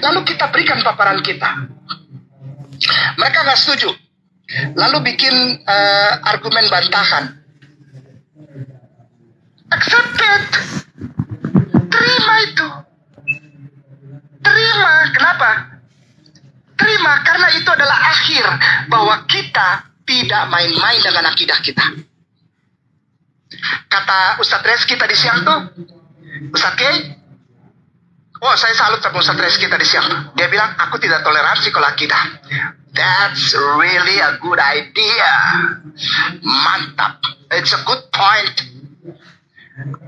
Lalu kita berikan paparan kita. Mereka nggak setuju. Lalu bikin argumen bantahan. Accepted. Terima itu. Terima. Kenapa? Terima karena itu adalah akhir bahwa kita tidak main-main dengan akidah kita. Kata Ustadz Reski tadi siang tuh, Ustadz Kay, oh saya salut sama Ustadz Reski tadi siang tuh. Dia bilang, aku tidak toleransi kalau akidah. That's really a good idea. Mantap. It's a good point.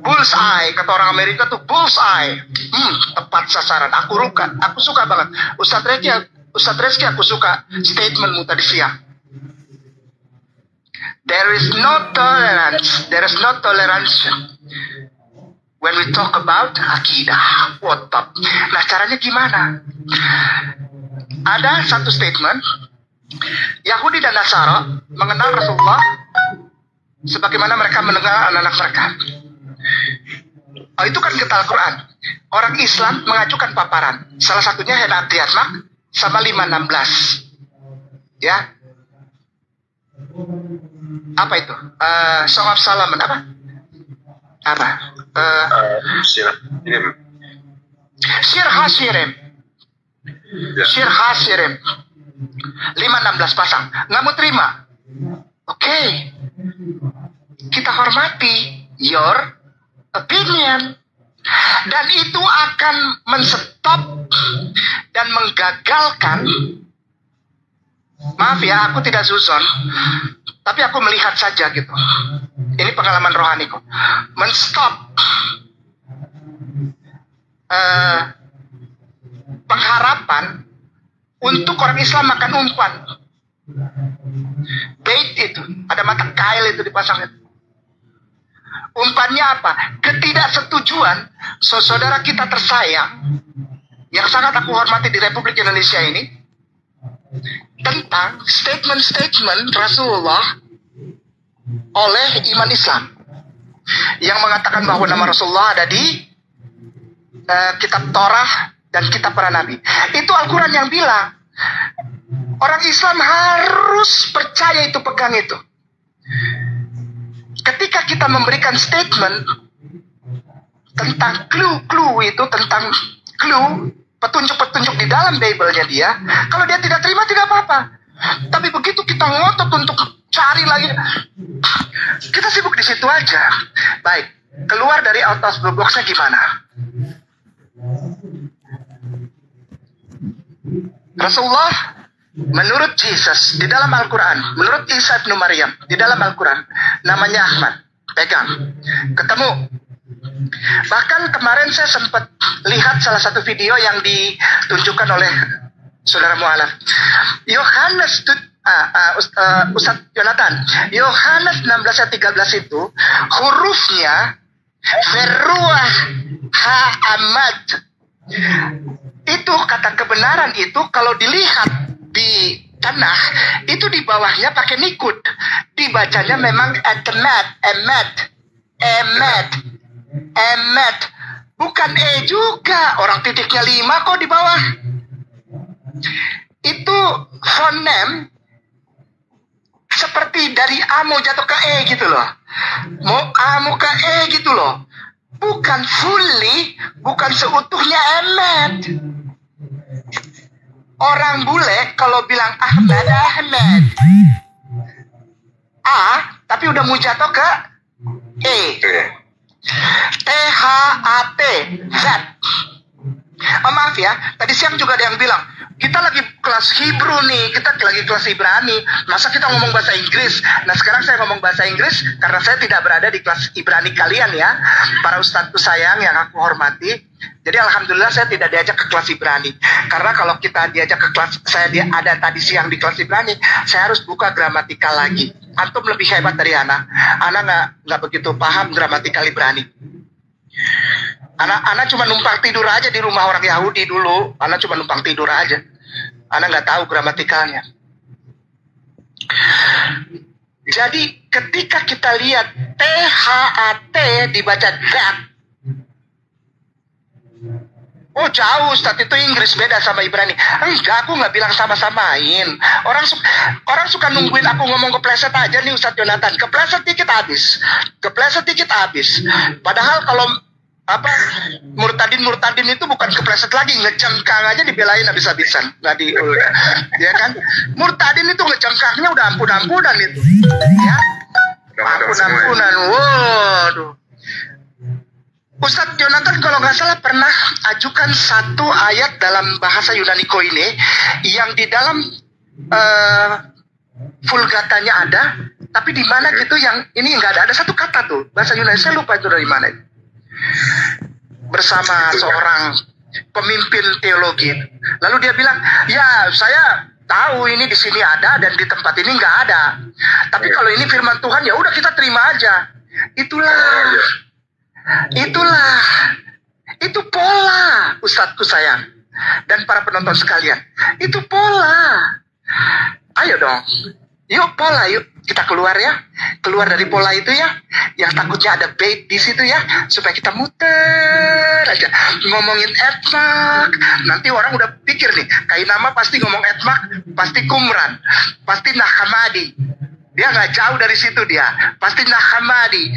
Bullseye, kata orang Amerika tuh bullseye. Tepat sasaran. Aku suka banget. Ustadz Reski aku suka statementmu tadi siang. There is no tolerance. There is no tolerance when we talk about akidah. What up? Nah, caranya gimana? Ada satu statement, Yahudi dan Nasara mengenal Rasulullah sebagaimana mereka mengenal anak-anak mereka. Oh, itu kan kita Al-Quran. Orang Islam mengajukan paparan. Salah satunya Henat Yatmak sama 516. Ya. Apa itu? Song of Solomon apa? Apa? Sir Hasirim. Sir Hasirim. 516 pasang. Nggak mau terima. Oke. Kita hormati your opinion. Dan itu akan menstop dan menggagalkan. Maaf ya, aku tidak zuzon, tapi aku melihat saja gitu. Ini pengalaman rohaniku. Menstop pengharapan untuk orang Islam makan umpan. Bait itu, ada mata kail itu dipasang itu. Umpannya apa? Ketidaksetujuan saudara kita tersayang yang sangat aku hormati di Republik Indonesia ini tentang statement-statement Rasulullah oleh iman Islam yang mengatakan bahwa nama Rasulullah ada di kitab Torah dan kitab para nabi. Itu Al-Quran yang bilang. Orang Islam harus percaya itu, pegang itu. Ketika kita memberikan statement tentang clue itu, tentang clue, petunjuk-petunjuk di dalam Bible-nya dia, kalau dia tidak terima tidak apa-apa. Tapi begitu kita ngotot untuk cari lagi, kita sibuk di situ aja. Baik, keluar dari out of the box-nya gimana? Rasulullah menurut Jesus di dalam Al-Quran, menurut Isa bin Maryam di dalam Al-Quran, namanya Ahmad. Pegang, ketemu. Bahkan kemarin saya sempat lihat salah satu video yang ditunjukkan oleh saudara mualaf. Yohanes Ustadz Jonathan, Yohanes 16 ayat 13 itu hurufnya Veruah Ha'amad. Itu kata kebenaran itu kalau dilihat di tanah itu di bawahnya pakai nikut, dibacanya memang emet, bukan juga. Orang titiknya 5 kok di bawah. Itu fonem seperti dari A mau jatuh ke E gitu loh, mau A mau ke E gitu loh, bukan fully, bukan seutuhnya emet. Orang bule kalau bilang Ahmad A, tapi udah mau jatuh ke E. THAT, Z. Oh maaf ya, tadi siang juga ada yang bilang, kita lagi kelas Hebrew nih, kita lagi kelas Ibrani, masa kita ngomong bahasa Inggris? Nah sekarang saya ngomong bahasa Inggris karena saya tidak berada di kelas Ibrani kalian ya, para ustadzku sayang yang aku hormati. Jadi alhamdulillah saya tidak diajak ke kelas Ibrani. Karena kalau kita diajak ke kelas, ada tadi siang di kelas Ibrani, saya harus buka gramatikal lagi. Antum lebih hebat dari Ana. Ana nggak begitu paham gramatikal Ibrani. Ana cuma numpang tidur aja di rumah orang Yahudi dulu. Ana cuma numpang tidur aja. Ana nggak tahu gramatikalnya. Jadi ketika kita lihat THAT dibaca that, Oh jauh Ustaz, itu Inggris beda sama Ibrani. Enggak, aku nggak bilang sama-samain. Orang suka nungguin aku ngomong kepleset aja nih Ustaz Yonatan. Kepleset dikit habis. Kepleset dikit habis. Padahal kalau murtadin itu bukan kepleset lagi, ngecengkang aja dibelain habis-habisan. Nggak ya kan? Murtadin itu ngecengkangnya udah ampun-ampunan itu. Ya. Ampun-ampunan. Waduh. Ustadz Jonathan kalau nggak salah pernah ajukan satu ayat dalam bahasa Yunani Koine yang di dalam Vulgatanya ada, tapi di mana gitu yang ini nggak ada. Ada satu kata tuh bahasa Yunani, saya lupa itu dari mana. Bersama seorang pemimpin teologi, lalu dia bilang, ya saya tahu ini di sini ada dan di tempat ini nggak ada. Tapi kalau ini firman Tuhan ya udah kita terima aja. Itu pola, Ustadzku sayang dan para penonton sekalian. Itu pola. Ayo dong, yuk pola, yuk kita keluar ya, keluar dari pola itu ya. Yang takutnya ada bait di situ ya, supaya kita muter aja ngomongin etmak. Nanti orang udah pikir nih, kayak nama pasti ngomong etmak, pasti Qumran, pasti Nahamadi. Dia nggak jauh dari situ dia, pasti Nahamadi.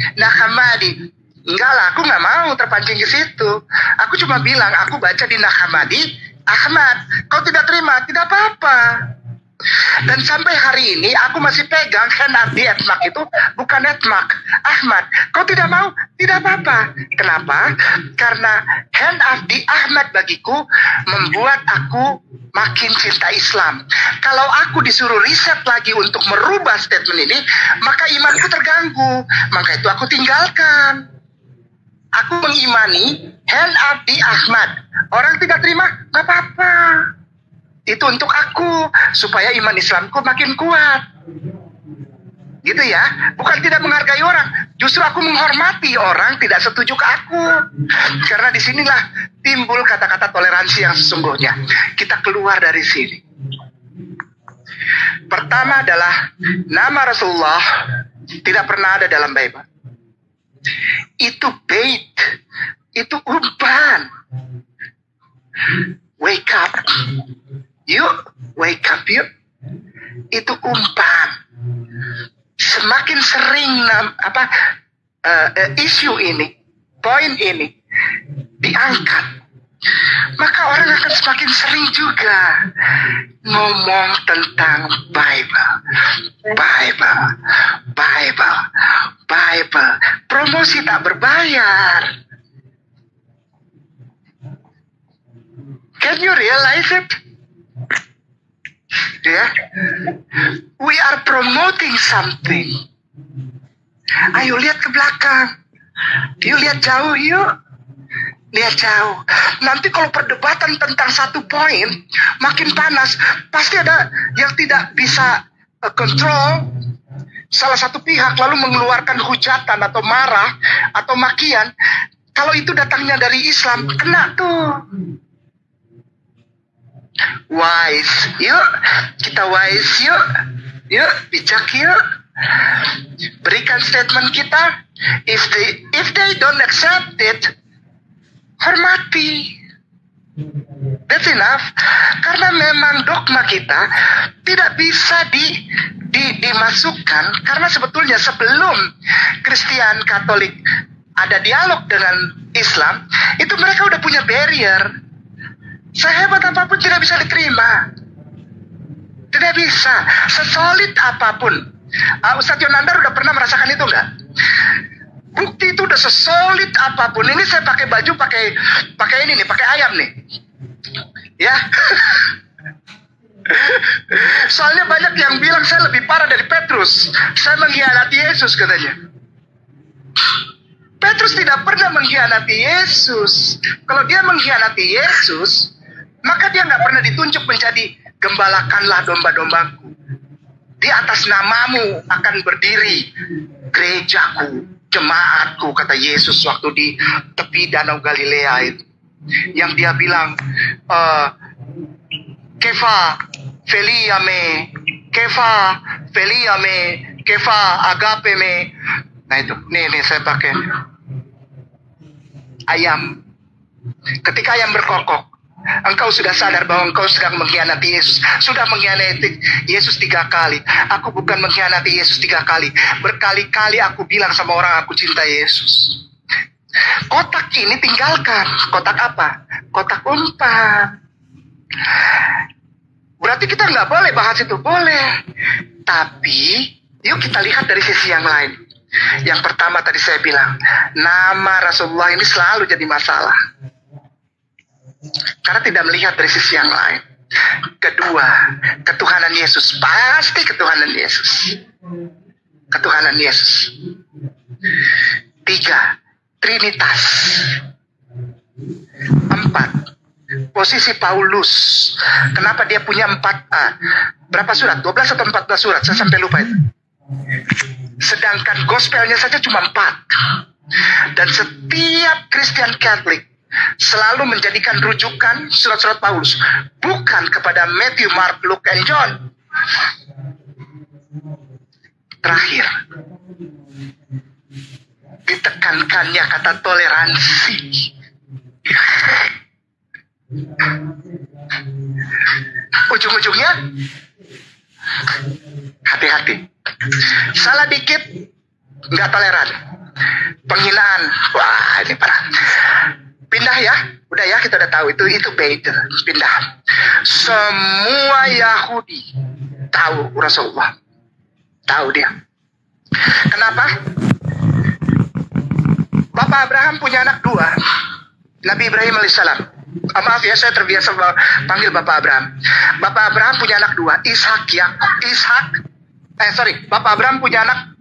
Enggak lah, aku nggak mau terpancing ke situ. Aku cuma bilang, aku baca di Nahamadi, Ahmad. Kau tidak terima, tidak apa-apa. Dan sampai hari ini, aku masih pegang Henardi etmak itu bukan etmak Ahmad. Kau tidak mau, tidak apa-apa. Kenapa? Karena Henardi Ahmad bagiku membuat aku makin cinta Islam. Kalau aku disuruh riset lagi untuk merubah statement ini, maka imanku terganggu. Maka itu aku tinggalkan. Aku mengimani Henardi Ahmad. Orang tidak terima, gak apa-apa. Itu untuk aku, supaya iman Islamku makin kuat. Gitu ya. Bukan tidak menghargai orang. Justru aku menghormati orang tidak setuju ke aku. Karena disinilah timbul kata-kata toleransi yang sesungguhnya. Kita keluar dari sini. Pertama adalah nama Rasulullah tidak pernah ada dalam Bible. Itu bait, itu umpan. Wake up, yuk, wake up yuk. Itu umpan. Semakin sering isu ini, poin ini diangkat, maka orang akan semakin sering juga ngomong tentang Bible. Promosi tak berbayar. Can you realize it? Yeah. We are promoting something. Ayo lihat ke belakang. Yuk lihat jauh yuk. Lihat jauh. Nanti kalau perdebatan tentang satu poin makin panas, pasti ada yang tidak bisa kontrol salah satu pihak lalu mengeluarkan hujatan atau marah atau makian. Kalau itu datangnya dari Islam, kena tuh. Wise, yuk kita wise yuk bijak yuk. Berikan statement kita. If they don't accept it, hormati. That's enough. Karena memang dogma kita tidak bisa dimasukkan. Karena sebetulnya sebelum Kristen Katolik ada dialog dengan Islam, itu mereka udah punya barrier. Sehebat apapun tidak bisa diterima. Tidak bisa. Sesolid apapun. Ustadz Yonandar udah pernah merasakan itu enggak? Bukti itu udah sesolid apapun. Ini saya pakai baju, pakai ini nih, pakai ayam nih. Ya. Soalnya banyak yang bilang saya lebih parah dari Petrus. Saya mengkhianati Yesus katanya. Petrus tidak pernah mengkhianati Yesus. Kalau dia mengkhianati Yesus, maka dia nggak pernah ditunjuk menjadi gembalakanlah domba-dombaku. Di atas namamu akan berdiri gerejaku, jemaatku, kata Yesus waktu di tepi Danau Galilea itu. Yang dia bilang, Kefa feliame, Kefa agapeme. Nah itu, nih saya pakai ayam. Ketika ayam berkokok, engkau sudah sadar bahwa engkau sedang mengkhianati Yesus. Sudah mengkhianati Yesus 3 kali. Aku bukan mengkhianati Yesus 3 kali. Berkali-kali aku bilang sama orang aku cinta Yesus. Kotak ini tinggalkan. Kotak apa? Kotak umpan. Berarti kita nggak boleh bahas itu. Boleh. Tapi, yuk kita lihat dari sisi yang lain. Yang pertama tadi saya bilang, nama Rasulullah ini selalu jadi masalah. Karena tidak melihat dari sisi yang lain. Kedua, ketuhanan Yesus. Pasti ketuhanan Yesus. Ketuhanan Yesus. 3, Trinitas. 4, posisi Paulus. Kenapa dia punya 4 berapa surat? 12 atau 14 surat? Saya sampai lupa itu. Sedangkan gospelnya saja cuma 4. Dan setiap Christian Catholic selalu menjadikan rujukan surat-surat Paulus, bukan kepada Matthew, Mark, Luke, and John. Terakhir, ditekankannya kata toleransi. Ujung-ujungnya hati-hati. Salah dikit nggak toleran. Penghinaan, wah ini parah. Pindah ya, udah ya, kita udah tahu itu beda. Pindah. Semua Yahudi tahu Rasulullah, tahu dia. Kenapa? Bapak Abraham punya anak 2, Nabi Ibrahim alaihissalam. Maaf ya, saya terbiasa panggil Bapak Abraham. Bapak Abraham punya anak 2, Bapak Abraham punya anak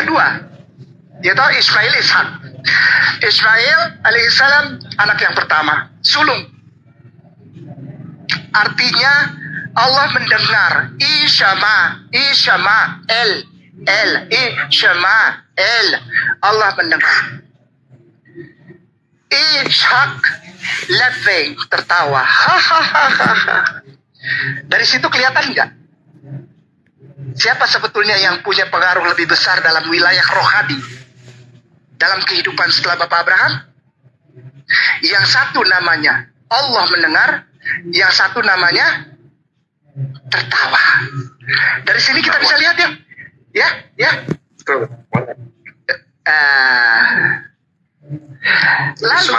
2, yaitu Ismail, Ishak. Ismail alaihissalam anak yang pertama, sulung. Artinya Allah mendengar. Ishama El. Allah mendengar. Ishak laughing, tertawa. Dari situ kelihatan nggak? Siapa sebetulnya yang punya pengaruh lebih besar dalam wilayah rohani? Dalam kehidupan setelah Bapak Abraham? Yang satu namanya Allah mendengar, yang satu namanya tertawa. Dari sini kita bisa lihat ya. Lalu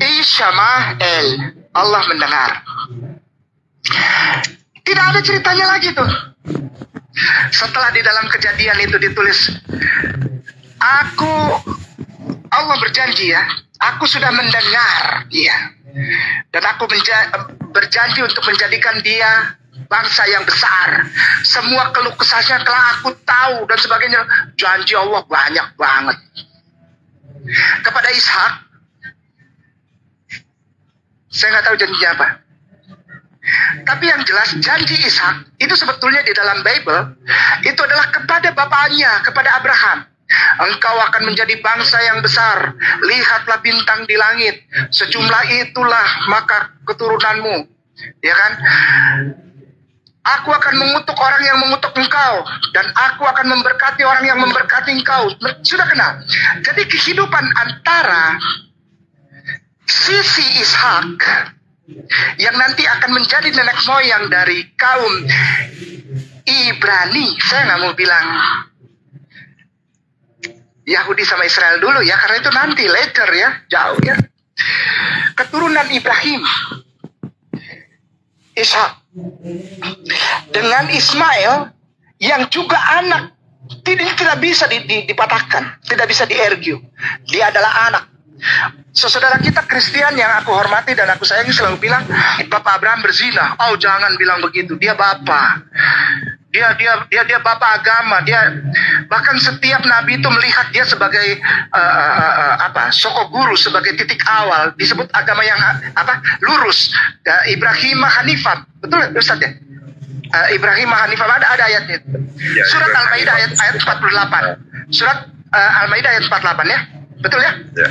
Ishmael, Allah mendengar. Tidak ada ceritanya lagi tuh. Setelah di dalam Kejadian itu ditulis, Allah berjanji ya, aku sudah mendengar dia, dan aku berjanji untuk menjadikan dia bangsa yang besar. Semua keluh kesahnya telah aku tahu dan sebagainya. Janji Allah banyak banget. Kepada Ishak, saya nggak tahu janjinya apa. Tapi yang jelas janji Ishak itu sebetulnya di dalam Bible itu adalah kepada bapaknya, kepada Abraham. Engkau akan menjadi bangsa yang besar. Lihatlah bintang di langit, sejumlah itulah maka keturunanmu. Ya kan? Aku akan mengutuk orang yang mengutuk engkau, dan aku akan memberkati orang yang memberkati engkau. Sudah kenal? Jadi kehidupan antara sisi Ishak yang nanti akan menjadi nenek moyang dari kaum Ibrani. Saya nggak mau bilang Yahudi sama Israel dulu ya, karena itu nanti later ya, jauh ya. Keturunan Ibrahim, Ishak, dengan Ismail yang juga anak, tidak bisa dipatahkan, tidak bisa di-argue. Dia adalah anak. Saudara kita Kristen yang aku hormati dan aku sayangi selalu bilang, Bapak Abraham berzina. Oh, jangan bilang begitu. Dia bapak. Dia bapak agama. Dia bahkan setiap nabi itu melihat dia sebagai soko guru, sebagai titik awal. Disebut agama yang lurus. Ibrahim Hanifah. Betul Ustaz ya? Ibrahim Hanifah, ada ayatnya. Surat Al-Maidah ayat 48. Surat Al-Maidah ayat 48 ya. Betul ya? Ya.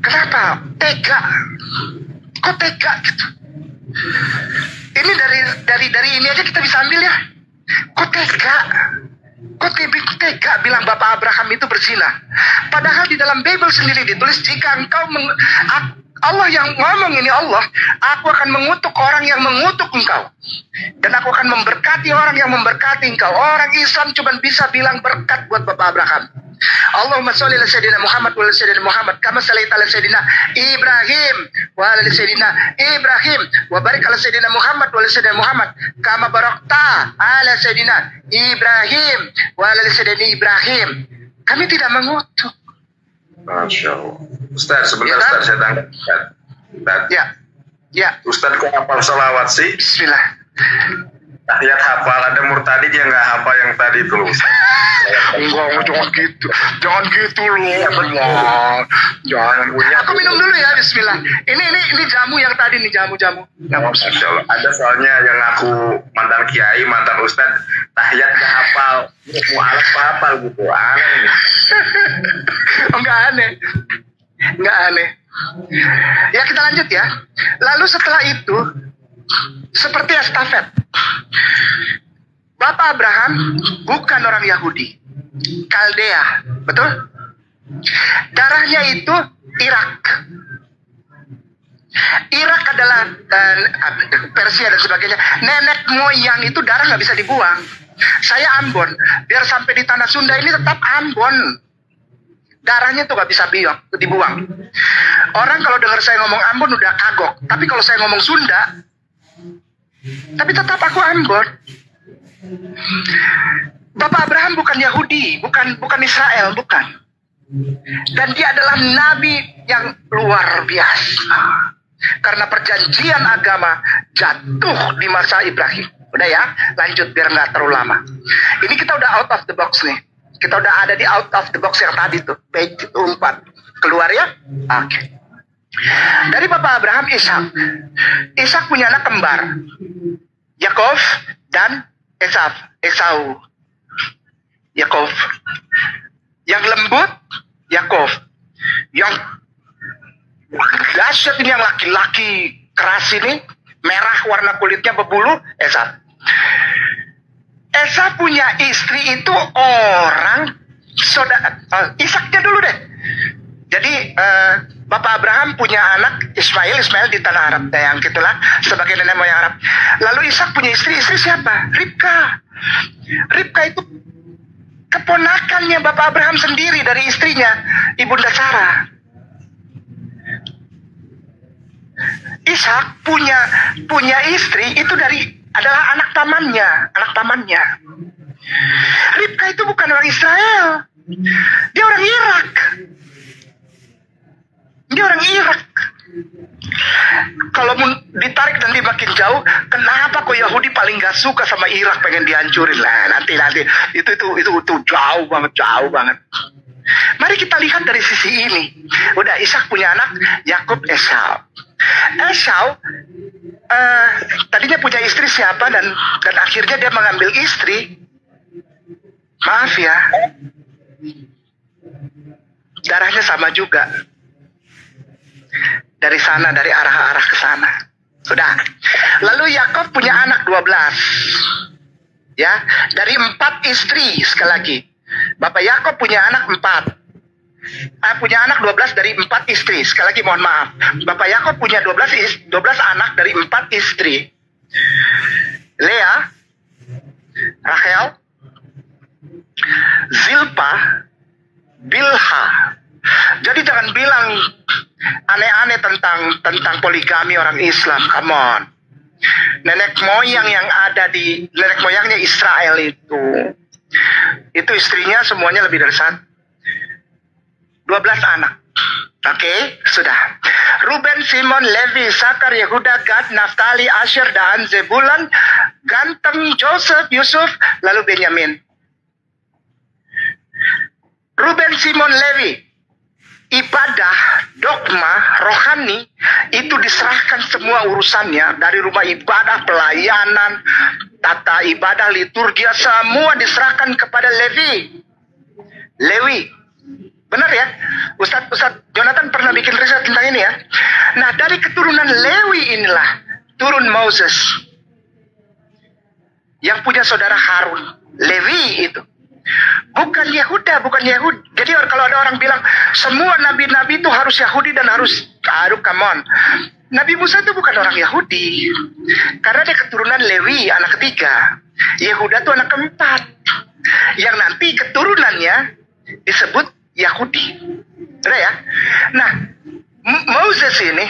Kenapa? Tega. Kok tega gitu? Ini dari ini aja kita bisa ambil ya. Kok Kok tega bilang Bapak Abraham itu berzina? Padahal di dalam Bible sendiri ditulis, jika engkau Allah yang ngomong ini, Allah, aku akan mengutuk orang yang mengutuk engkau. Dan aku akan memberkati orang yang memberkati engkau. Orang Islam cuma bisa bilang berkat buat Bapak Abraham. Allahumma sholli ala sayyidina Muhammad wa ala sayyidina Muhammad kama shallaita ala sayyidina Ibrahim wa ala sayyidina Ibrahim wa barik ala sayyidina Muhammad wa ala sayyidina Muhammad kama barakta ala sayyidina Ibrahim wa ala sayyidina Ibrahim. Kami tidak mengutuk. Masya Allah. Ustaz, sebentar ya, Ustaz, saya tangkap. Ya. Ustaz kok hafal salawat sih? Bismillah. Tahiyat hafal, ada murtadi dia nggak hafal yang tadi itu loh. Enggak, jangan gitu. Jangan gitu loh. Jangan. Aku minum dulu ya, bismillah. Ini jamu yang tadi nih, jamu. Masya Allah. Ada soalnya yang aku mantan kiai, mantan ustad, tahiyat nggak hafal. Mau alat hafal gitu. Aneh ini. Enggak aneh. Ya, kita lanjut ya. Lalu setelah itu, seperti estafet, Bapak Abraham bukan orang Yahudi, Kaldea, betul? Darahnya itu Irak. Irak adalah Persia dan sebagainya. Nenek moyang itu darah nggak bisa dibuang. Saya Ambon, biar sampai di tanah Sunda ini tetap Ambon. Darahnya tuh nggak bisa dibuang. Orang kalau dengar saya ngomong Ambon udah kagok. Tapi kalau saya ngomong Sunda, tapi tetap aku Ambon. Bapak Abraham bukan Yahudi, bukan Israel, bukan. Dan dia adalah nabi yang luar biasa. Karena perjanjian agama jatuh di masa Ibrahim. Udah ya, lanjut biar nggak terlalu lama. Ini kita udah out of the box nih. Kita udah ada di out of the box yang tadi tuh, page 4. Keluar ya? Oke. Dari Bapak Abraham, Ishak. Ishak punya anak kembar, Yakov dan Esau. Yakov. Yang lembut, Yakov. Yang dahsyat ini, yang laki-laki keras ini, merah warna kulitnya berbulu, Esau. Esau punya istri itu orang saudara. Ishaknya dulu deh. Jadi Bapak Abraham punya anak Ismail di tanah Arab, yang gitulah, sebagai nenek moyang Arab. Lalu Ishak punya istri siapa? Ribka itu keponakannya Bapak Abraham sendiri dari istrinya, Ibunda Sarah. Ishak punya istri itu adalah anak pamannya. Ribka itu bukan orang Israel, dia orang Irak. Kalau ditarik nanti makin jauh, kenapa kok Yahudi paling gak suka sama Irak, pengen dihancurin lah nanti itu jauh banget. Mari kita lihat dari sisi ini. Udah, Ishak punya anak Yakub, Esau. Tadinya punya istri siapa, dan akhirnya dia mengambil istri, maaf ya, darahnya sama juga. Dari sana, dari arah ke sana. Sudah. Lalu Yakov punya anak 12. Ya, dari 4 istri, sekali lagi. Bapak Yakov punya anak 4. Punya anak 12 dari 4 istri. Sekali lagi mohon maaf. Bapak Yakov punya 12 anak dari 4 istri. Lea, Rachel, Zilpa, Bilha. Jadi jangan bilang aneh-aneh tentang poligami orang Islam. Come on. Nenek moyangnya Israel itu istrinya semuanya lebih dari 12 anak. Oke, sudah. Ruben, Simon, Levi, Sakar, Yehuda, Gad, Naftali, Asher, Dan, Zebulun, Ganteng, Joseph, Yusuf, lalu Benyamin. Ruben, Simon, Levi, ibadah, dogma, rohani, itu diserahkan semua urusannya. Dari rumah ibadah, pelayanan, tata ibadah, liturgia, semua diserahkan kepada Lewi. Benar ya? Ustadz Jonathan pernah bikin riset tentang ini ya. Nah, dari keturunan Lewi inilah turun Moses, yang punya saudara Harun. Lewi itu. Bukan Yehuda, bukan Yahudi. Jadi kalau ada orang bilang semua nabi-nabi itu harus Yahudi dan harus, aduh come on. Nabi Musa itu bukan orang Yahudi. Karena dia keturunan Lewi, anak ketiga. Yehuda itu anak keempat. Yang nanti keturunannya disebut Yahudi. Udah ya? Nah, Moses ini,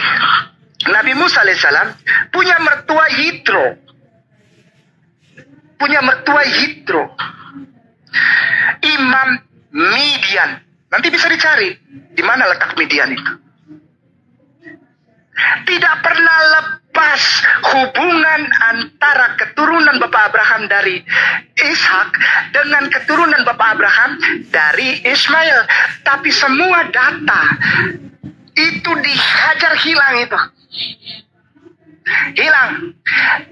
Nabi Musa alaihissalam punya mertua Yitro. Imam Midian. Nanti bisa dicari di mana letak Midian itu. Tidak pernah lepas hubungan antara keturunan Bapak Abraham dari Ishak dengan keturunan Bapak Abraham dari Ismail. Tapi semua data itu dihajar hilang itu. Hilang.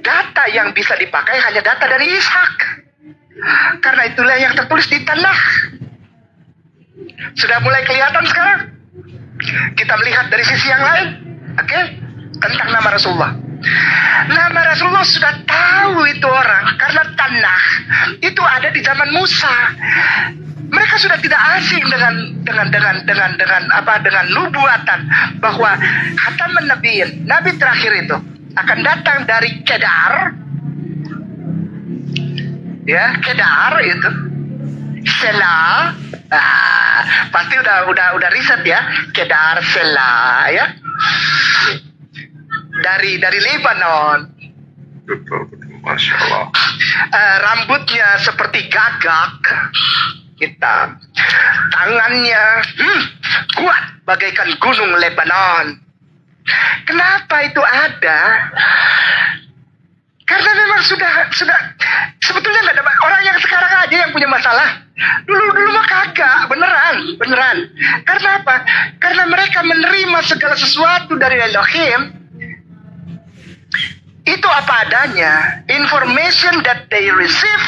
Data yang bisa dipakai hanya data dari Ishak. Karena itulah yang tertulis di tanah. Sudah mulai kelihatan sekarang. Kita melihat dari sisi yang lain. Oke? Tentang nama Rasulullah. Nama Rasulullah sudah tahu itu orang. Karena tanah itu ada di zaman Musa. Mereka sudah tidak asing dengan nubuatan bahwa Khataman Nabiyyin, nabi terakhir itu akan datang dari Kedar. Ya, Kedar itu. Sela. Pasti udah riset ya. Kedar Sela ya. Dari Lebanon. Masya Allah. Rambutnya seperti gagak hitam. Tangannya kuat bagaikan gunung Lebanon. Kenapa itu ada? Karena memang sudah sebetulnya nggak ada orang yang sekarang aja yang punya masalah. Dulu mah kagak, beneran. Karena apa? Karena mereka menerima segala sesuatu dari Elohim. Itu apa adanya. Information that they receive,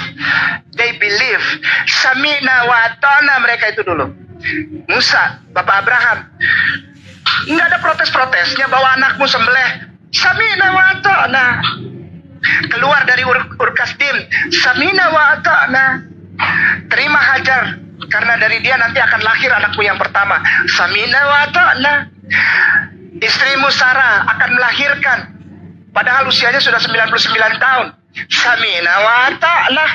they believe. Sami'na wa ata'na, mereka itu dulu. Musa, Bapak Abraham, nggak ada protes-protesnya bahwa anakmu sembelih. Sami'na wa ata'na. Keluar dari Ur-Kasdim, Sami'na wa ata'na. Terima Hajar, karena dari dia nanti akan lahir anakmu yang pertama. Sami'na wa ata'na. Istrimu Sarah akan melahirkan, padahal usianya sudah 99 tahun. Sami'na wa ata'na.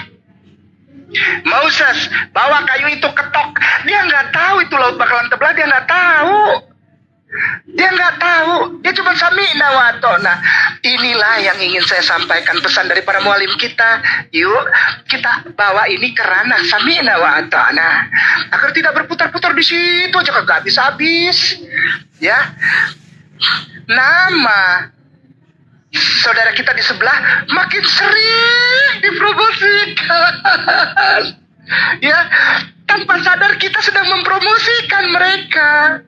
Moses, bawa kayu itu ketok. Dia nggak tahu itu laut bakalan terbelah, dia nggak tahu. Dia cuma sami'na wa ata'na. Inilah yang ingin saya sampaikan, pesan dari para mualim kita. Yuk, kita bawa ini ke ranah sami'na wa ata'na. Agar tidak berputar-putar di situ aja, kagak habis-habis. Ya. Nama saudara kita di sebelah makin sering dipromosikan. Ya, tanpa sadar kita sedang mempromosikan mereka.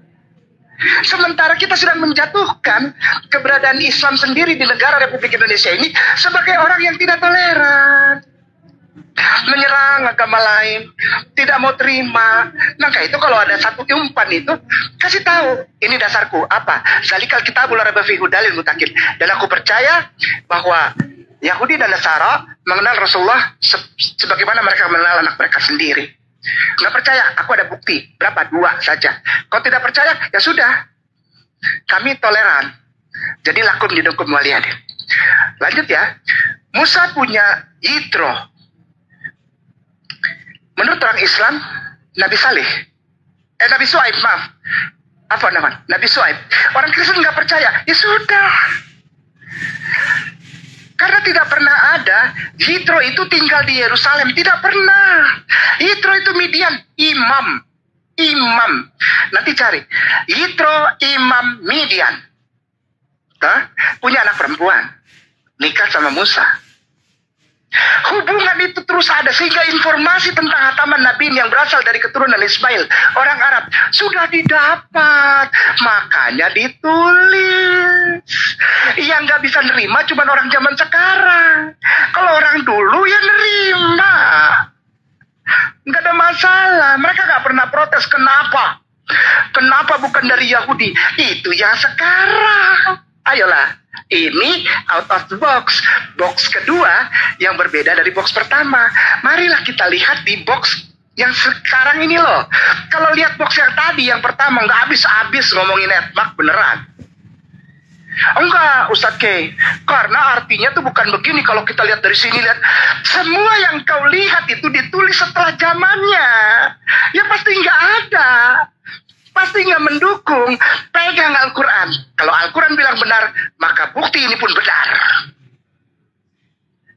Sementara kita sedang menjatuhkan keberadaan Islam sendiri di negara Republik Indonesia ini sebagai orang yang tidak toleran, menyerang agama lain, tidak mau terima. Maka itu kalau ada satu umpan itu, kasih tahu, ini dasarku apa? Zalikal kitabul la raiba fihi hudal lil muttaqin. Dan aku percaya bahwa Yahudi dan Nasara mengenal Rasulullah sebagaimana mereka mengenal anak mereka sendiri. Nggak percaya, aku ada bukti. Berapa? 2 saja. Kalau tidak percaya, ya sudah. Kami toleran. Jadi lakum dinukum waliyadin. Lanjut ya. Musa punya Yitro. Menurut orang Islam, Nabi Saleh. Nabi Su'aib, maaf. Apa namanya? Nabi Su'aib. Orang Kristen nggak percaya. Ya sudah. Karena tidak pernah ada Yitro itu tinggal di Yerusalem. Tidak pernah. Yitro itu Midian. Imam. Nanti cari. Yitro Imam Midian. Punya anak perempuan. Nikah sama Musa. Hubungan itu terus ada. Sehingga informasi tentang Khataman Nabiin yang berasal dari keturunan Ismail, orang Arab, sudah didapat. Makanya ditulis. Yang gak bisa nerima cuma orang zaman sekarang. Kalau orang dulu ya nerima. Gak ada masalah. Mereka gak pernah protes. Kenapa? Kenapa bukan dari Yahudi? Itu yang sekarang. Ayolah. Ini out of the box. Box kedua yang berbeda dari box pertama. Marilah kita lihat di box Yang sekarang ini loh, kalau lihat box yang tadi, yang pertama nggak habis-habis ngomongin Edmark beneran. Enggak, Ustadz K. Karena artinya tuh bukan begini. Kalau kita lihat dari sini, lihat semua yang kau lihat itu ditulis setelah zamannya. Ya pasti nggak ada, pasti nggak mendukung. Pegang Al-Quran. Kalau Al-Quran bilang benar, maka bukti ini pun benar.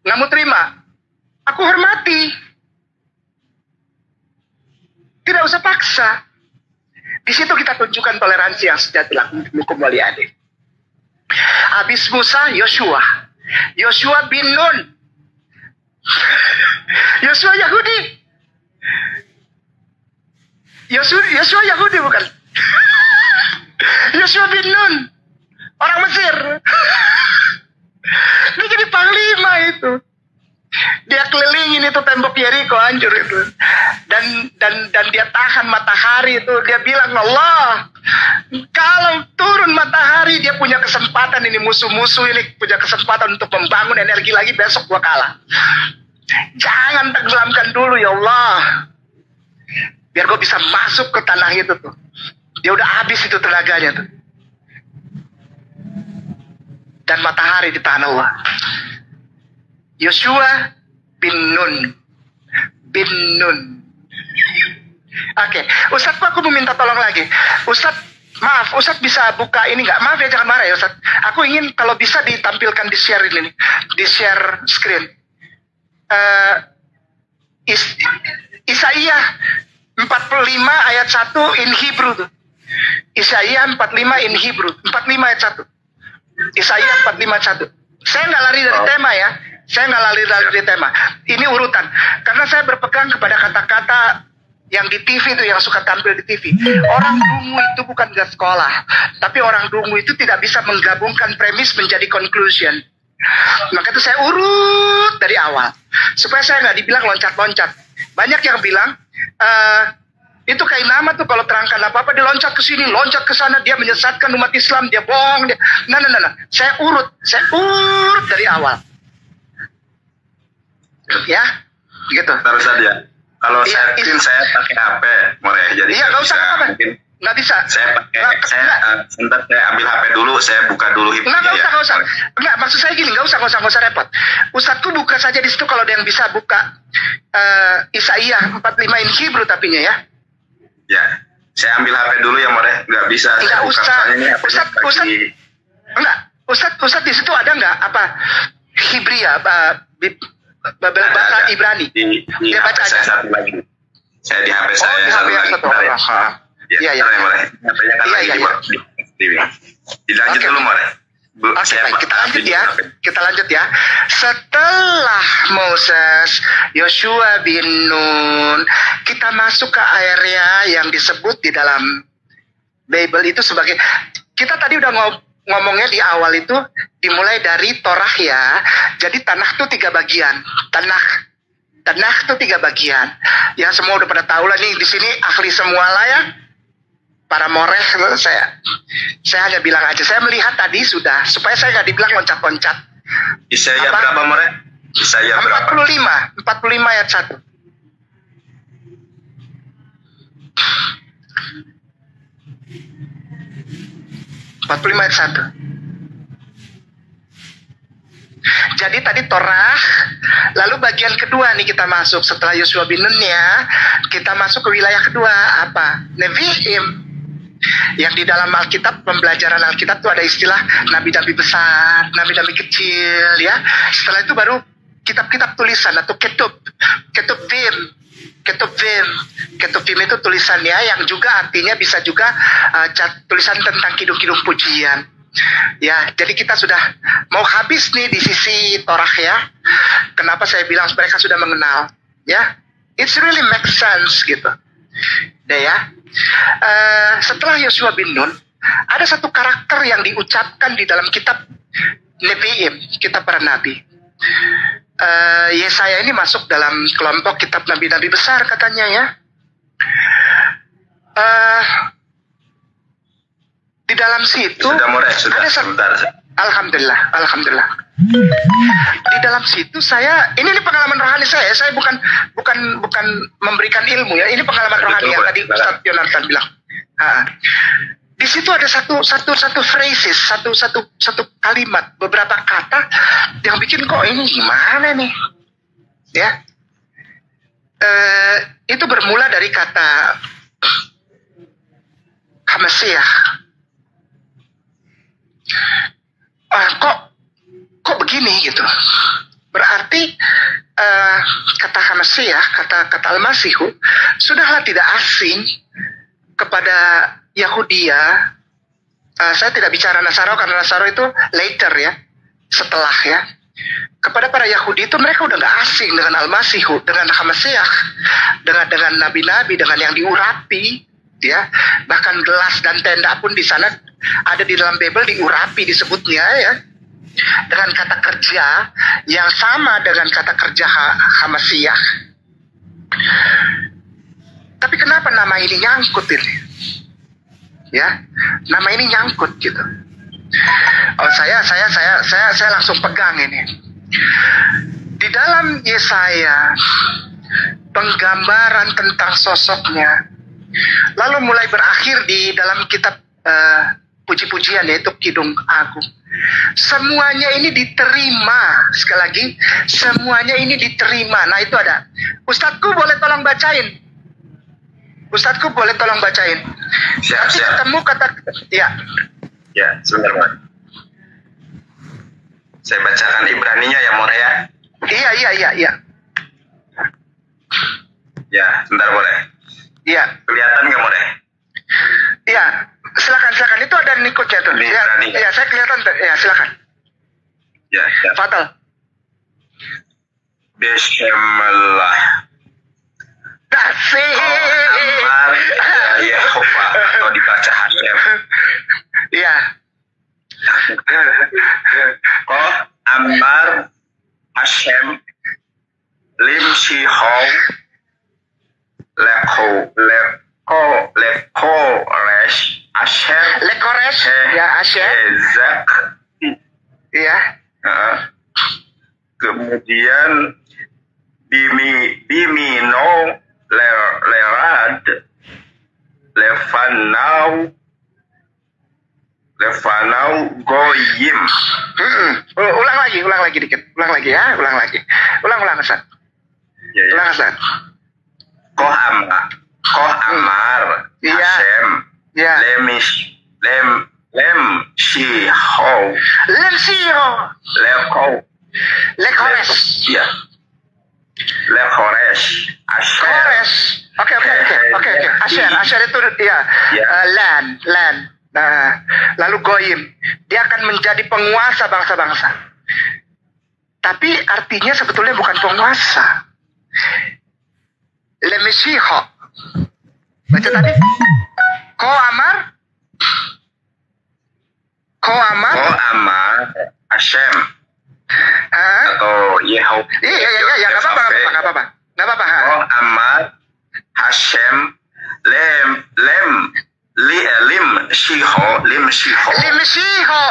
Nggak mau terima, aku hormati. Tidak usah paksa. Di situ kita tunjukkan toleransi yang sejati hukum wali adil. Habis Musa, Yosua. Yosua bin Nun. Yosua Yahudi. Yosua Yahudi bukan. Yosua bin Nun. Orang Mesir. Dia jadi panglima itu. Dia kelilingin itu tembok Yeriko, hancur itu. Dan dia tahan matahari itu. Dia bilang, Allah, kalau turun matahari, dia punya kesempatan ini, musuh-musuh ini punya kesempatan untuk membangun energi lagi, besok gua kalah. Jangan tenggelamkan dulu ya Allah, biar gua bisa masuk ke tanah itu tuh. Dia udah habis itu tenaganya tuh. Dan matahari ditahan Allah. Yosua bin Nun. Oke, Ustadz, aku mau minta tolong lagi. Ustadz, maaf, Ustadz bisa buka ini nggak? Maaf ya, jangan marah ya Ustadz. Aku ingin kalau bisa ditampilkan di share ini, di share screen. Isaiah 45 ayat 1 in Hebrew tuh. Isaiah 45 in Hebrew, 45 ayat 1. Isaiah 45 ayat 1. Saya nggak lari dari tema ya. Saya nggak lari dari tema. Ini urutan. Karena saya berpegang kepada kata-kata yang di TV itu, yang suka tampil di TV. Orang dungu itu bukan gak sekolah. Tapi orang dungu itu tidak bisa menggabungkan premis menjadi conclusion. Maka itu saya urut dari awal. Supaya saya nggak dibilang loncat-loncat. Banyak yang bilang, itu kayak nama tuh kalau terangkan apa-apa dia loncat ke sini, loncat ke sana, dia menyesatkan umat Islam, dia bohong. Nah. Saya urut dari awal. Ya, gitu. Terus aja. Kalau setting saya pakai HP, More. Jadi iya, nggak usah apa-apa. Nggak bisa. Saya sebentar saya ambil HP dulu, saya buka dulu Nggak usah. Nggak, maksud saya gini, nggak usah repot. Ustadzku buka saja di situ kalau ada yang bisa buka Isaiah 45 in Hebrew tapinya ya. Ya, saya ambil HP dulu ya, More. Nggak bisa. Nggak usah. Ustadz di situ ada nggak apa Hibria, bahasa Ibrani? Di dia baca saya aja. satu lagi. Saya di HP saya di satu HP lagi. satu. Iya. HP-nya kan lagi di dilanjut dulu, More. Oke, baik. Kita lanjut ya. Setelah Moses, Yosua bin Nun, kita masuk ke area yang disebut di dalam Bible itu sebagai, kita tadi udah ngomongnya di awal itu dimulai dari Torah ya. Jadi tanah tuh 3 bagian. Tanah tuh 3 bagian. Ya semua udah pada tahu lah nih, di sini ahli semua lah ya. Para moreh, saya hanya bilang aja, saya melihat tadi sudah, supaya saya nggak dibilang loncat-loncat. Isaiah berapa, More? Isaiah berapa? 45 ayat 1. Ayat 1. Jadi tadi Torah, lalu bagian kedua nih kita masuk setelah Yosua bin Nun ya, kita masuk ke wilayah kedua apa? Nevi'im. Yang di dalam Alkitab, pembelajaran Alkitab itu ada istilah nabi-nabi besar, nabi-nabi kecil ya. Setelah itu baru kitab-kitab tulisan atau ketubim itu tulisannya yang juga artinya bisa juga tulisan tentang kidung-kidung pujian. Ya, jadi kita sudah mau habis nih di sisi Torah ya. Kenapa saya bilang mereka sudah mengenal ya? It's really make sense gitu. Deh ya. Setelah Yosua bin Nun, ada satu karakter yang diucapkan di dalam kitab Nevi'im, kitab para nabi. Yesaya ini masuk dalam kelompok kitab nabi-nabi besar katanya ya. Di dalam situ sudah, More, sudah. Sebentar. Alhamdulillah, alhamdulillah. Di dalam situ ini pengalaman rohani saya. Saya bukan memberikan ilmu ya. Ini pengalaman rohani yang tadi Ustaz Yonatan bilang. Di situ ada satu phrases, satu kalimat, beberapa kata yang bikin kok ini gimana nih, ya. Itu bermula dari kata Hamasiah. Kok begini gitu. Berarti kata Hamasiah, kata Al-Masihu sudahlah tidak asing kepada Yahudia. Saya tidak bicara Nasara karena Nasara itu later ya, setelah ya. Kepada para Yahudi itu mereka udah gak asing dengan Al-Masihu, dengan Hamasiah, dengan nabi-nabi, dengan yang diurapi, ya. Bahkan gelas dan tenda pun di sana ada di dalam Bible diurapi disebutnya ya. Dengan kata kerja yang sama dengan kata kerja Hamasiah. Tapi kenapa nama ini nyangkut ini? Ya, nama ini nyangkut gitu. Oh, saya langsung pegang ini. Di dalam Yesaya penggambaran tentang sosoknya, lalu mulai berakhir di dalam kitab puji-pujian yaitu Kidung Agung. Semuanya ini diterima. Sekali lagi, semuanya ini diterima. Nah itu ada. Ustadzku boleh tolong bacain. Siap. Ketemu kata ya. Ya, sebentar Mas. Saya bacakan Ibraninya ya More ya. Iya. Ya, sebentar boleh. Iya. Kelihatan nggak More? Iya, silakan. Itu ada Nikotnya tuh. Iya, saya kelihatan. Ya, silakan. Ya. Fadal. Bismillah. Dasih. Amar Yehova atau dibaca Hashem. Iya. Koh Amar Hashem Lim Shihou Lekores Asher Ya, Asher. Ezak. Iya. Kemudian Bimino Lerad Lefanau Goyim. Ulang lagi dikit. Ulang lagi. Ulang Ustaz. Ya. Ulang Ustaz. Koh Amar Hashem. Ya. Lem Shihou. Lekores. Ya. Lekores. Asher. Oke. Asher itu ya. Land. Nah, lalu Goyim, dia akan menjadi penguasa bangsa-bangsa. Tapi artinya sebetulnya bukan penguasa. Lemesiho. Baca tadi. Ko Amar Hashem. Atau Yehova. Iya, nggak apa-apa. Ko Amar Hashem Lim Shiho.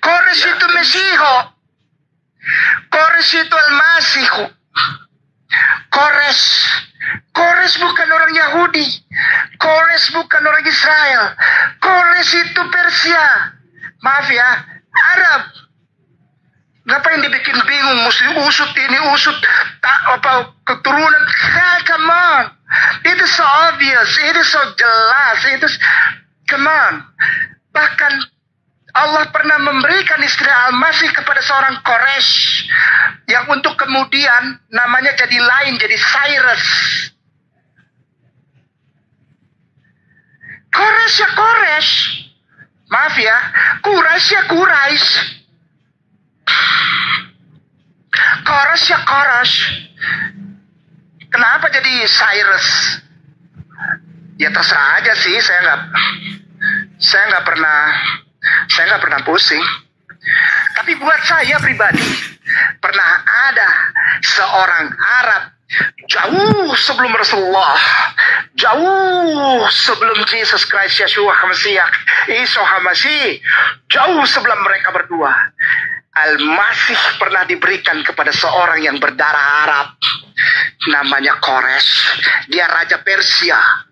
Kores itu Mesiho. Kores itu Al-Masihu. Kores bukan orang Yahudi. Kores bukan orang Israel. Kores itu Persia. Maaf ya, Arab. Ngapain dibikin bingung, mesti usut ini, usut keturunan. Come on. It is so obvious, it is so jelas, come on. Bahkan Allah pernah memberikan istilah Al-Masih kepada seorang Quraisy yang untuk kemudian namanya jadi lain, jadi Cyrus. Quraisy. Maaf ya, Quraisy. Quraisy. Kenapa jadi Cyrus? Ya terserah aja sih, saya nggak pernah pusing. Tapi buat saya pribadi, pernah ada seorang Arab jauh sebelum Rasulullah, jauh sebelum Jesus Christ Yeshua HaMashiach, Isa HaMasih, jauh sebelum mereka berdua, Al-Masih pernah diberikan kepada seorang yang berdarah Arab, namanya Kores. Dia Raja Persia.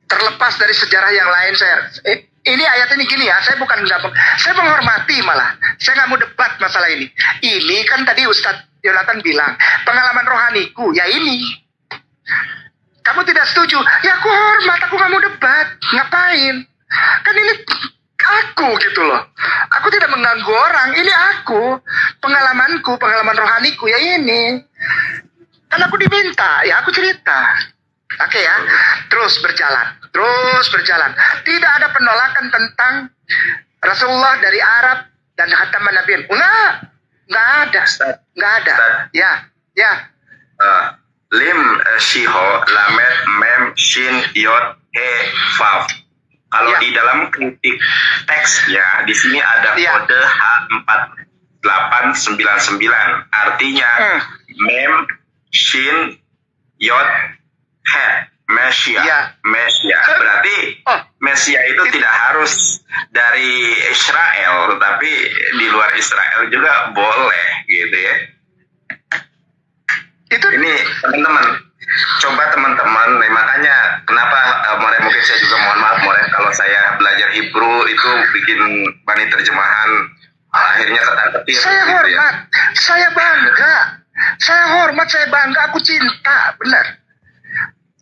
Terlepas dari sejarah yang lain, ini ayat ini gini ya, saya menghormati malah. Saya nggak mau debat masalah ini. Ini kan tadi Ustadz Yonatan bilang, pengalaman rohaniku, ya ini. Kamu tidak setuju, ya aku hormat, aku nggak mau debat. Ngapain? Kan ini aku gitu loh. Aku tidak mengganggu orang, ini aku. Pengalaman rohaniku, ya ini. Kan aku diminta, ya aku cerita. Oke ya, terus berjalan. Tidak ada penolakan tentang Rasulullah dari Arab dan Khataman Nabiin. Nggak ada. Ya. Lim shiho lamet mem shin yod he fav. Kalau di dalam kritik teksnya di sini ada kode H4899, artinya mem shin yod he Mesia. Berarti Mesia itu tidak harus dari Israel, tetapi di luar Israel juga boleh gitu ya. Ini teman-teman, coba teman-teman, makanya kenapa mungkin saya juga mohon maaf kalau saya belajar Hebrew itu bikin bani terjemahan akhirnya ketar-ketir. Saya hormat, saya bangga, aku cinta, benar.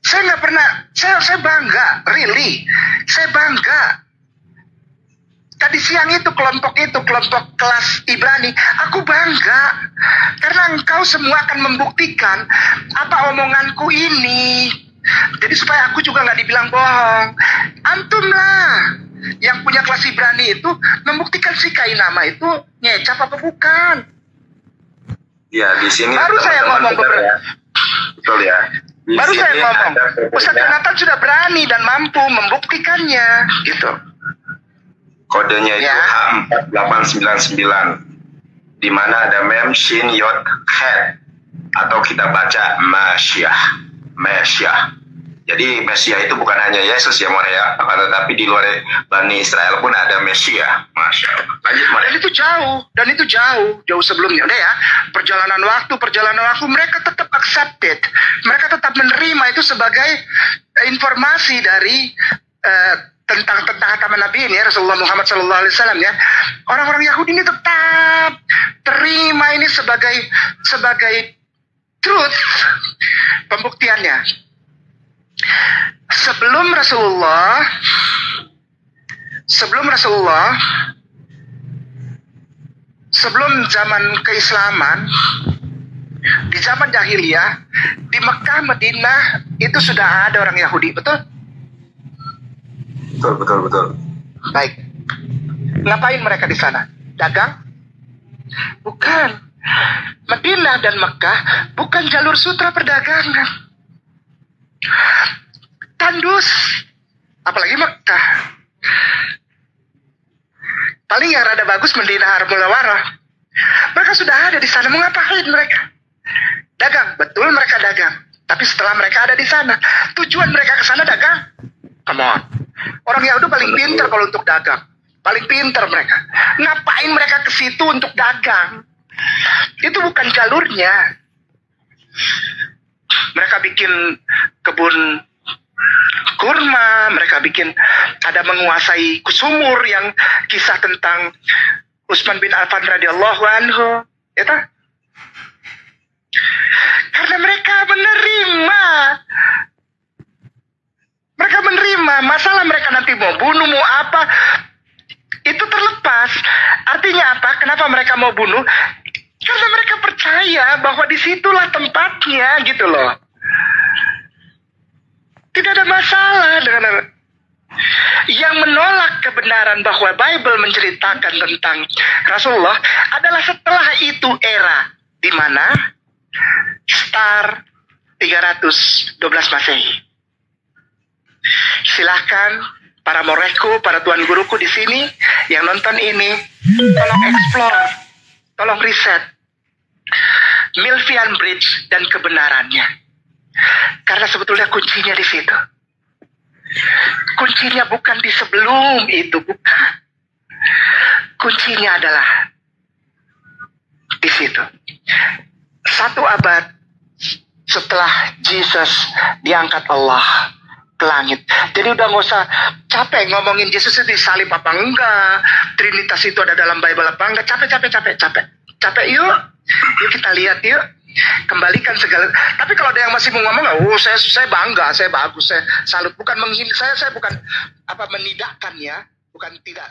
Saya nggak pernah, saya bangga, really, saya bangga. Tadi siang kelompok kelas Ibrani, aku bangga. Karena engkau semua akan membuktikan apa omonganku ini. Jadi supaya aku juga nggak dibilang bohong. Antum lah yang punya kelas Ibrani itu membuktikan si Kainama itu ngecap apa bukan. Ya di sini baru saya ngomong ya. Betul ya. Baru saya ngomong, Ustadz Yonatan sudah berani dan mampu membuktikannya, gitu. Kodenya itu H4899, di mana ada mem shin yod he, atau kita baca Mesyah. Jadi Mesia itu bukan hanya Yesus ya Morea, tetapi di luar Bani Israel pun ada Mesia. Masya Allah. Lanjut Morea. Dan itu jauh sebelumnya. Udah ya, perjalanan waktu mereka tetap accepted, mereka tetap menerima itu sebagai informasi dari tentang Khataman Nabiin ya, Rasulullah Muhammad SAW ya. Orang-orang Yahudi ini tetap terima ini sebagai truth. Pembuktiannya, sebelum zaman keislaman, di zaman jahiliyah, di Mekah, Madinah itu sudah ada orang Yahudi, betul? Betul. Baik. Ngapain mereka di sana? Dagang? Bukan. Madinah dan Mekah bukan jalur sutra perdagangan. Tandus, apalagi Mekah. Paling yang rada bagus Madinah Munawwarah. Mereka sudah ada di sana, mau ngapain mereka? Dagang, betul mereka dagang. Tapi setelah mereka ada di sana, tujuan mereka ke sana dagang. Come on. Orang Yahudi paling pintar kalau untuk dagang. Paling pintar mereka. Ngapain mereka ke situ untuk dagang? Itu bukan jalurnya. Mereka bikin kebun kurma, mereka bikin ada menguasai sumur yang kisah tentang Utsman bin Affan radhiyallahu anhu, ya tak? Karena mereka menerima masalah mereka nanti mau bunuh mau apa itu terlepas. Artinya apa? Kenapa mereka mau bunuh? Karena mereka percaya bahwa disitulah tempatnya gitu loh. Tidak ada masalah dengan yang menolak kebenaran bahwa Bible menceritakan tentang Rasulullah adalah setelah itu era di mana Star 312 Masehi. Silahkan para moreku, para tuan guruku di sini yang nonton ini, tolong explore, tolong riset Milvian Bridge dan kebenarannya. Karena sebetulnya kuncinya di situ. Kuncinya bukan di sebelum itu, bukan. Kuncinya adalah di situ. 1 abad setelah Yesus diangkat Allah ke langit. Jadi udah nggak usah capek ngomongin Yesus itu disalib apa enggak, Trinitas itu ada dalam Bible apa enggak. Capek yuk. Yuk kita lihat yuk. Kembalikan segala. Tapi kalau ada yang masih mau ngomong, oh saya bangga, saya bagus, saya salut. Bukan menghina, saya bukan menidakkan ya, bukan tidak.